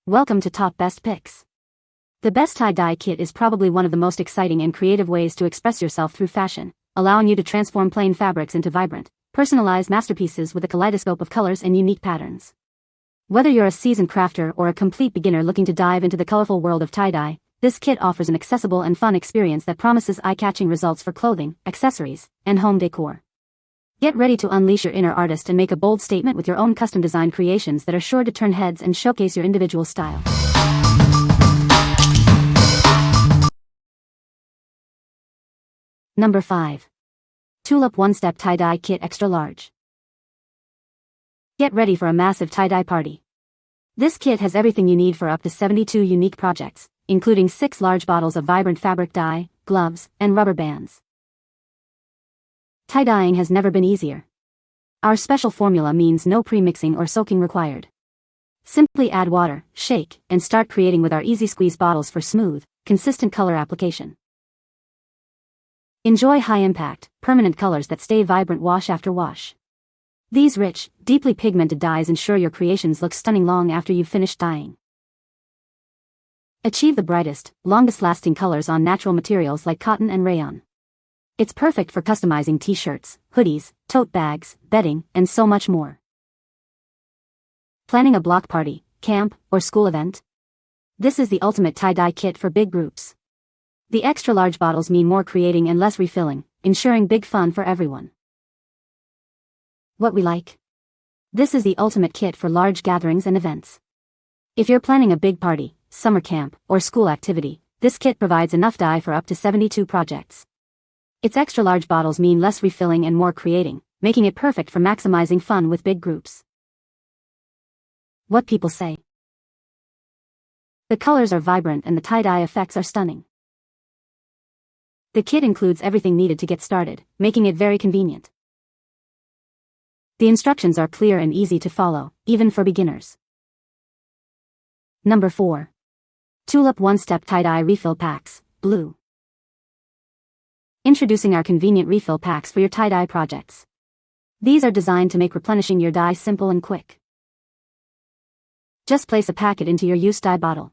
Welcome to Top Best Picks. The Best Tie Dye Kit is probably one of the most exciting and creative ways to express yourself through fashion, allowing you to transform plain fabrics into vibrant, personalized masterpieces with a kaleidoscope of colors and unique patterns. Whether you're a seasoned crafter or a complete beginner looking to dive into the colorful world of tie-dye, this kit offers an accessible and fun experience that promises eye-catching results for clothing, accessories, and home decor. Get ready to unleash your inner artist and make a bold statement with your own custom-designed creations that are sure to turn heads and showcase your individual style. Number 5. Tulip One-Step Tie-Dye Kit Extra Large. Get ready for a massive tie-dye party. This kit has everything you need for up to 72 unique projects, including 6 large bottles of vibrant fabric dye, gloves, and rubber bands. Tie-dyeing has never been easier. Our special formula means no pre-mixing or soaking required. Simply add water, shake, and start creating with our easy squeeze bottles for smooth, consistent color application. Enjoy high-impact, permanent colors that stay vibrant wash after wash. These rich, deeply pigmented dyes ensure your creations look stunning long after you've finished dyeing. Achieve the brightest, longest-lasting colors on natural materials like cotton and rayon. It's perfect for customizing t-shirts, hoodies, tote bags, bedding, and so much more. Planning a block party, camp, or school event? This is the ultimate tie-dye kit for big groups. The extra-large bottles mean more creating and less refilling, ensuring big fun for everyone. What we like? This is the ultimate kit for large gatherings and events. If you're planning a big party, summer camp, or school activity, this kit provides enough dye for up to 72 projects. Its extra-large bottles mean less refilling and more creating, making it perfect for maximizing fun with big groups. What people say. The colors are vibrant and the tie-dye effects are stunning. The kit includes everything needed to get started, making it very convenient. The instructions are clear and easy to follow, even for beginners. Number 4. Tulip One-Step Tie-Dye Refill Packs, Blue. Introducing our convenient refill packs for your tie-dye projects. These are designed to make replenishing your dye simple and quick. Just place a packet into your used dye bottle.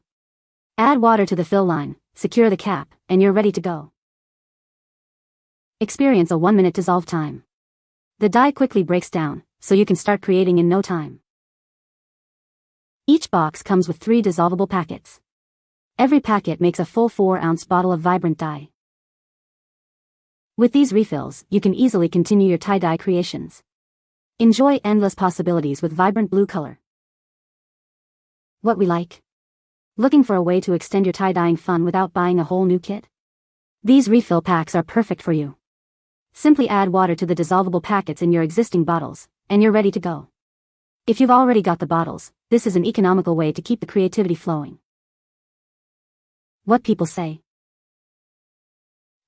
Add water to the fill line, secure the cap, and you're ready to go. Experience a 1-minute dissolve time. The dye quickly breaks down, so you can start creating in no time. Each box comes with 3 dissolvable packets. Every packet makes a full 4-ounce bottle of vibrant dye. With these refills, you can easily continue your tie-dye creations. Enjoy endless possibilities with vibrant blue color. What we like? Looking for a way to extend your tie-dyeing fun without buying a whole new kit? These refill packs are perfect for you. Simply add water to the dissolvable packets in your existing bottles, and you're ready to go. If you've already got the bottles, this is an economical way to keep the creativity flowing. What people say.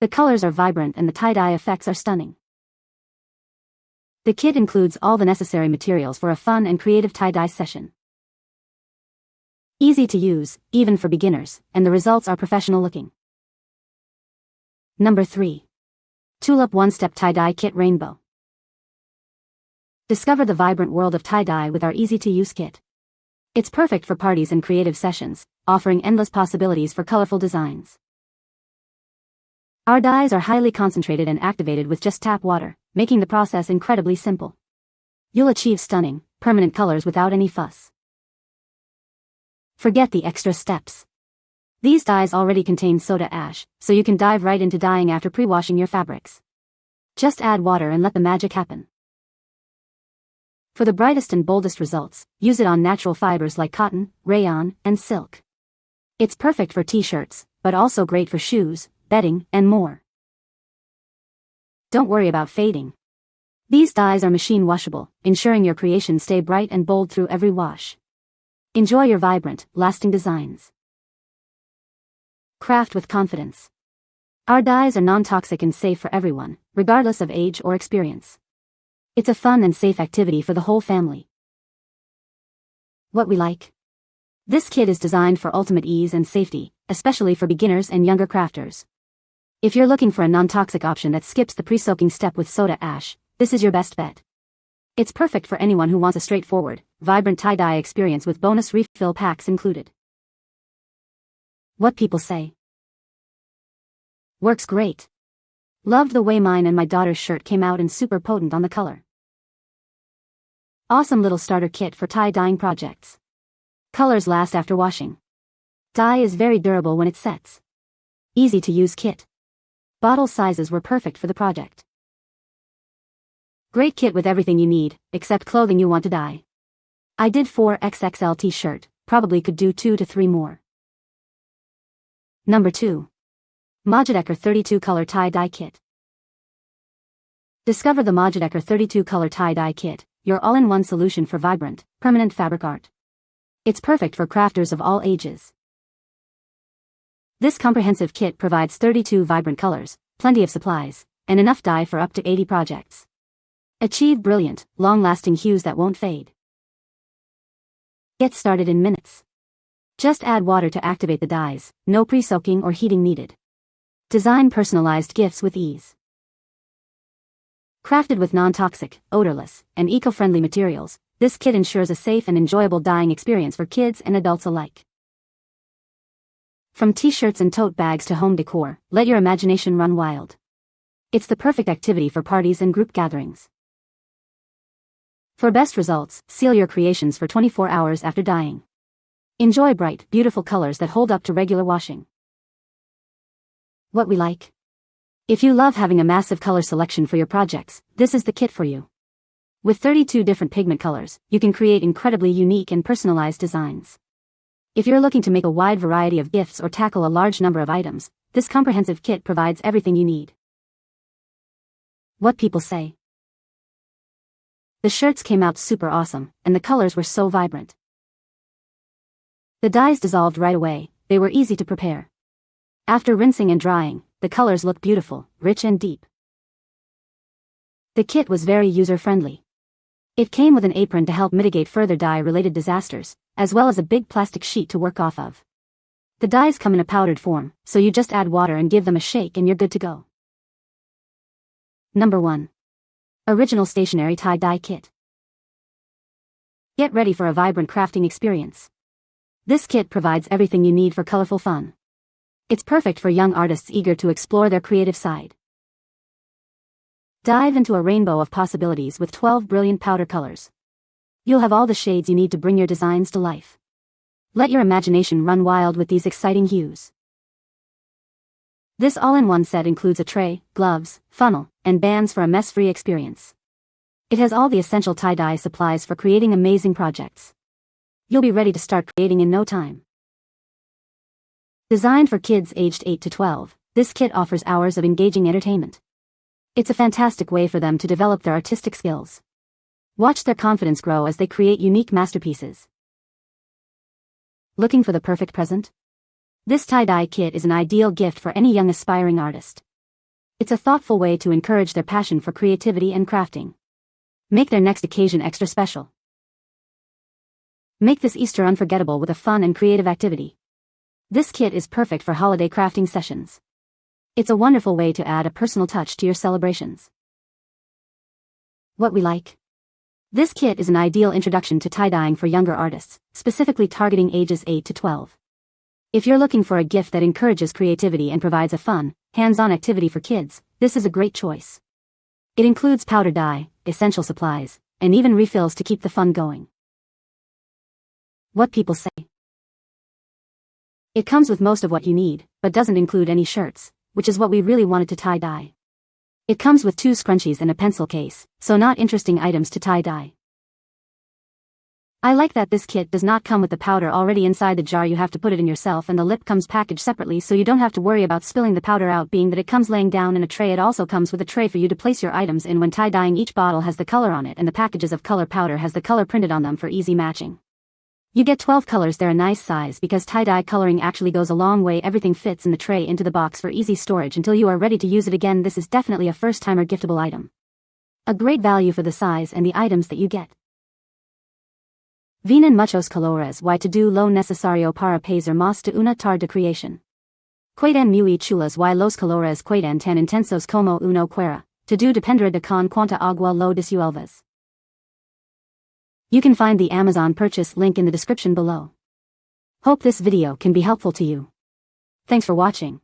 The colors are vibrant and the tie-dye effects are stunning. The kit includes all the necessary materials for a fun and creative tie-dye session. Easy to use, even for beginners, and the results are professional looking. Number 3. Tulip One-Step Tie-Dye Kit Rainbow. Discover the vibrant world of tie-dye with our easy-to-use kit. It's perfect for parties and creative sessions, offering endless possibilities for colorful designs. Our dyes are highly concentrated and activated with just tap water, making the process incredibly simple. You'll achieve stunning, permanent colors without any fuss. Forget the extra steps. These dyes already contain soda ash, so you can dive right into dyeing after pre-washing your fabrics. Just add water and let the magic happen. For the brightest and boldest results, use it on natural fibers like cotton, rayon, and silk. It's perfect for t-shirts, but also great for shoes, bedding, and more. Don't worry about fading. These dyes are machine washable, ensuring your creations stay bright and bold through every wash. Enjoy your vibrant, lasting designs. Craft with confidence. Our dyes are non-toxic and safe for everyone, regardless of age or experience. It's a fun and safe activity for the whole family. What we like? This kit is designed for ultimate ease and safety, especially for beginners and younger crafters. If you're looking for a non-toxic option that skips the pre-soaking step with soda ash, this is your best bet. It's perfect for anyone who wants a straightforward, vibrant tie-dye experience with bonus refill packs included. What people say. Works great. Loved the way mine and my daughter's shirt came out and super potent on the color. Awesome little starter kit for tie-dyeing projects. Colors last after washing. Dye is very durable when it sets. Easy to use kit. Bottle sizes were perfect for the project. Great kit with everything you need, except clothing you want to dye. I did 4XXL t-shirt, probably could do 2 to 3 more. Number 2. Mojidecor 32 Color Tie Dye Kit. Discover the Mojidecor 32 Color Tie Dye Kit, your all-in-one solution for vibrant, permanent fabric art. It's perfect for crafters of all ages. This comprehensive kit provides 32 vibrant colors, plenty of supplies, and enough dye for up to 80 projects. Achieve brilliant, long-lasting hues that won't fade. Get started in minutes. Just add water to activate the dyes, no pre-soaking or heating needed. Design personalized gifts with ease. Crafted with non-toxic, odorless, and eco-friendly materials, this kit ensures a safe and enjoyable dyeing experience for kids and adults alike. From t-shirts and tote bags to home decor, let your imagination run wild. It's the perfect activity for parties and group gatherings. For best results, seal your creations for 24 hours after dyeing. Enjoy bright, beautiful colors that hold up to regular washing. What we like. If you love having a massive color selection for your projects, this is the kit for you. With 32 different pigment colors, you can create incredibly unique and personalized designs. If you're looking to make a wide variety of gifts or tackle a large number of items, this comprehensive kit provides everything you need. What people say. The shirts came out super awesome, and the colors were so vibrant. The dyes dissolved right away, they were easy to prepare. After rinsing and drying, the colors look beautiful, rich and deep. The kit was very user-friendly. It came with an apron to help mitigate further dye-related disasters, as well as a big plastic sheet to work off of. The dyes come in a powdered form, so you just add water and give them a shake and you're good to go. Number 1. Original Stationery Tie Dye Kit. Get ready for a vibrant crafting experience. This kit provides everything you need for colorful fun. It's perfect for young artists eager to explore their creative side. Dive into a rainbow of possibilities with 12 brilliant powder colors. You'll have all the shades you need to bring your designs to life. Let your imagination run wild with these exciting hues. This all-in-one set includes a tray, gloves, funnel, and bands for a mess-free experience. It has all the essential tie-dye supplies for creating amazing projects. You'll be ready to start creating in no time. Designed for kids aged 8 to 12, this kit offers hours of engaging entertainment. It's a fantastic way for them to develop their artistic skills. Watch their confidence grow as they create unique masterpieces. Looking for the perfect present? This tie-dye kit is an ideal gift for any young aspiring artist. It's a thoughtful way to encourage their passion for creativity and crafting. Make their next occasion extra special. Make this Easter unforgettable with a fun and creative activity. This kit is perfect for holiday crafting sessions. It's a wonderful way to add a personal touch to your celebrations. What we like. This kit is an ideal introduction to tie-dyeing for younger artists, specifically targeting ages 8 to 12. If you're looking for a gift that encourages creativity and provides a fun, hands-on activity for kids, this is a great choice. It includes powder dye, essential supplies, and even refills to keep the fun going. What people say. It comes with most of what you need, but doesn't include any shirts, which is what we really wanted to tie-dye. It comes with 2 scrunchies and a pencil case, so not interesting items to tie-dye. I like that this kit does not come with the powder already inside the jar. You have to put it in yourself, and the lip comes packaged separately so you don't have to worry about spilling the powder out, being that it comes laying down in a tray. It also comes with a tray for you to place your items in when tie-dyeing. Each bottle has the color on it, and the packages of color powder has the color printed on them for easy matching. You get 12 colors. They're a nice size because tie-dye coloring actually goes a long way. Everything fits in the tray into the box for easy storage until you are ready to use it again. This is definitely a first-timer giftable item. A great value for the size and the items that you get. Vienen muchos colores y todo lo necesario para hacer más de una tarde de creación. Quedan muy chulas y los colores quedan tan intensos como uno quiera. Todo dependerá de con cuánta agua lo disuelvas. You can find the Amazon purchase link in the description below. Hope this video can be helpful to you. Thanks for watching.